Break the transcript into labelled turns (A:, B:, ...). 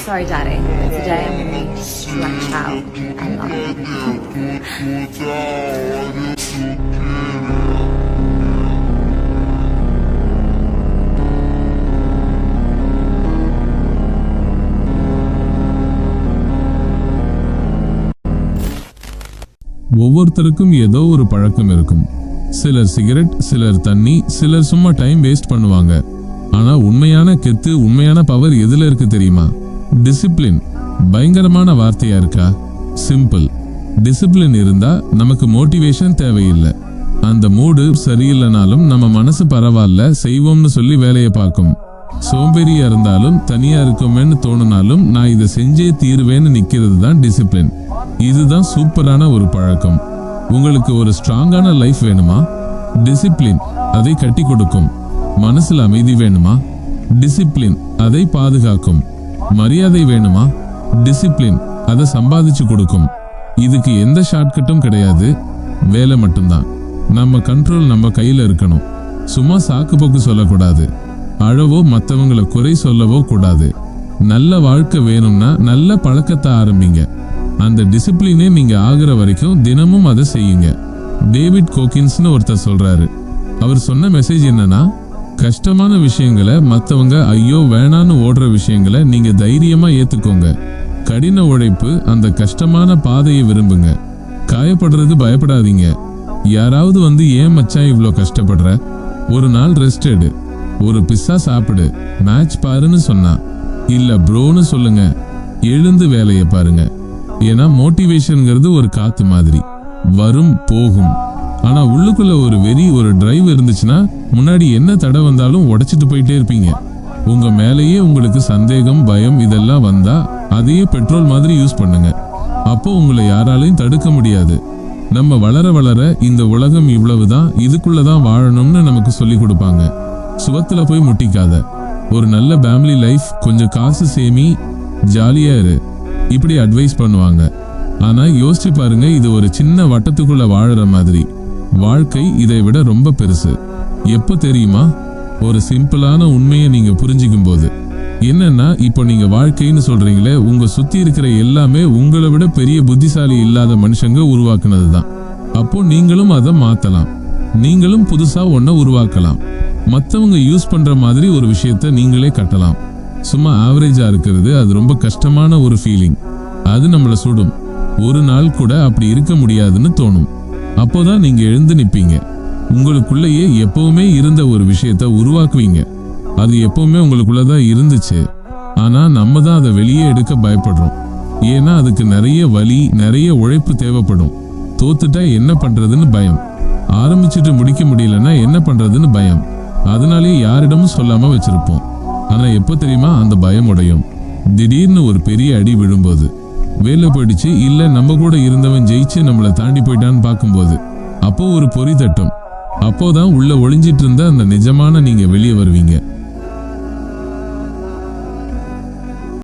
A: Sorry, Daddy. Today I'm going to be flat out and
B: ஒவ்வொருத்தருக்கும் ஏதோ ஒரு பழக்கம் இருக்கும். சிலர் சிகரெட், சிலர் தண்ணி, சிலர் சும்மா டைம் வேஸ்ட் பண்ணுவாங்க. ஆனா உண்மையான கெத்து, உண்மையான பவர் எதுல இருக்கு தெரியுமா? டிசிப்ளின். பயங்கரமான வார்த்தையா இருக்கா? சிம்பிள். டிசிப்ளின் இருந்தா நமக்கு மோட்டிவேஷன் தேவையில்லை. அந்த மூடு சரியில்லைனாலும் நம்ம மனசு பரவாயில்ல செய்வோம்னு சொல்லி வேலையை பார்க்கும். சோம்பேறியா இருந்தாலும் தனியா இருக்குமேன்னு தோணுனாலும் நான் இதை செஞ்சே தீருவேன்னு நிக்கிறது தான் டிசிப்ளின். இதுதான் சூப்பரான ஒரு பழக்கம். உங்களுக்கு ஒரு ஸ்ட்ராங்கான லைஃப் வேணுமா? டிசிப்ளின் அதை கட்டி கொடுக்கும். மனசுல அமைதி வேணுமா? டிசிப்ளின் அதை பாதுகாக்கும். மரியாதை வேணுமா? டிசிப்ளின் அதை சம்பாதிச்சு கொடுக்கும். இதுக்கு எந்த ஷார்ட்கட்டும் கிடையாது, வேலை மட்டும்தான். நம்ம கண்ட்ரோல் நம்ம கையில இருக்கணும். சும்மா சாக்கு போக்கு சொல்லக்கூடாது. அழவோ மற்றவங்களை குறை சொல்லவோ கூடாது. நல்ல வாழ்க்கை வேணும்னா நல்ல பழக்கத்தை ஆரம்பிங்க. அந்த டிசிப்ளினே நீங்க ஆகுற வரைக்கும் தினமும் அதை செய்யுங்க. டேவிட் கோக்கின்ஸ்னு ஒருத்தர் சொல்றாரு. அவர் சொன்ன மெசேஜ் என்னன்னா, கஷ்டமான விஷயங்களை மற்றவங்க ஐயோ வேணான்னு ஓடுற விஷயங்களை நீங்க தைரியமா ஏத்துக்கோங்க. கடின உழைப்பு, அந்த கஷ்டமான பாதையை விரும்புங்க. காயப்படுறது பயப்படாதீங்க. யாராவது வந்து ஏன் மச்சான் இவ்வளோ கஷ்டப்படுற, ஒரு நாள் ரெஸ்ட் எடு, ஒரு பிஸ்ஸா சாப்பிடு, மேட்ச் பாருன்னு சொன்னா இல்ல ப்ரோன்னு சொல்லுங்க. எழுந்து வேலையை பாருங்க. ஏன்னா மோட்டிவேஷன்ங்கிறது ஒரு காத்து மாதிரி, வரும் போகும். ஆனா உள்ளுக்குள்ள ஒரு வெறி, ஒரு டிரைவ் இருந்துச்சுன்னா முன்னாடி என்ன தடை வந்தாலும் உடைச்சிட்டு போயிட்டே இருப்பீங்க. உங்க மேலேயே உங்களுக்கு சந்தேகம், பயம் இதெல்லாம் வந்தா அதையே பெட்ரோல் மாதிரி யூஸ் பண்ணுங்க. அப்போ உங்களை யாராலையும் தடுக்க முடியாது. நம்ம வளர வளர இந்த உலகம் இவ்வளவுதான், இதுக்குள்ளதான் வாழணும்னு நமக்கு சொல்லி கொடுப்பாங்க. சுவத்துல போய் முட்டிக்காத, ஒரு நல்ல ஃபேமிலி லைஃப், கொஞ்சம் காசு சேமி, ஜாலியா இரு, இப்படி அட்வைஸ் பண்ணுவாங்க. ஆனா யோசிச்சு பாருங்க, இது ஒரு சின்ன வட்டத்துக்குள்ள வாழற மாதிரி. வாழ்க்கை இதை விட ரொம்ப பெருசு. எப்போ தெரியுமா? ஒரு சிம்பிளான உண்மையை நீங்க புரிஞ்சுக்கும் போது. என்னன்னா, இப்போ நீங்க வாழ்க்கைன்னு சொல்றீங்களே, உங்க சுத்தி இருக்கிற எல்லாமே உங்களை விட பெரிய புத்திசாலி இல்லாத மனுஷங்க உருவாக்குனது தான். அப்போ நீங்களும் அதை மாத்தலாம். நீங்களும் புதுசா ஒன்ன உருவாக்கலாம். மற்றவங்க யூஸ் பண்ற மாதிரி ஒரு விஷயத்த நீங்களே கட்டலாம். சும்மா ஆவரேஜா இருக்கிறது அது ரொம்ப கஷ்டமான ஒரு ஃபீலிங். அது நம்மளை சுடும். ஒரு நாள் கூட அப்படி இருக்க முடியாதுன்னு தோணும். அப்போதான் நீங்க எழுந்து நிப்பீங்க. உங்களுக்குள்ளேயே எப்பவுமே இருந்த ஒரு விஷயத்த உருவாக்குவீங்க. அது எப்பவுமே உங்களுக்குள்ளதான் இருந்துச்சு. ஆனா நம்ம தான் அதை வெளியே எடுக்க பயப்படுறோம். ஏன்னா அதுக்கு நிறைய வலி, நிறைய உழைப்பு தேவைப்படும். தோத்துட்டா என்ன பண்றதுன்னு பயம். ஆரம்பிச்சுட்டு முடிக்க முடியலன்னா என்ன பண்றதுன்னு பயம். அதனாலேயே யாரிடமும் சொல்லாம வச்சிருப்போம். ஆனா எப்போ தெரியுமா அந்த பயம் உடையும்? திடீர்னு ஒரு பெரிய அடி விழும்போது. வேலை போயிடுச்சு, இல்ல நம்ம கூட இருந்தவன் ஜெயிச்சு நம்மளை தாண்டி போயிட்டான்னு பார்க்கும்போது. அப்போ ஒரு பொறி தட்டும். அப்போதான் உள்ள ஒளிஞ்சிட்டு இருந்த அந்த நிஜமான நீங்க வெளியே வருவீங்க.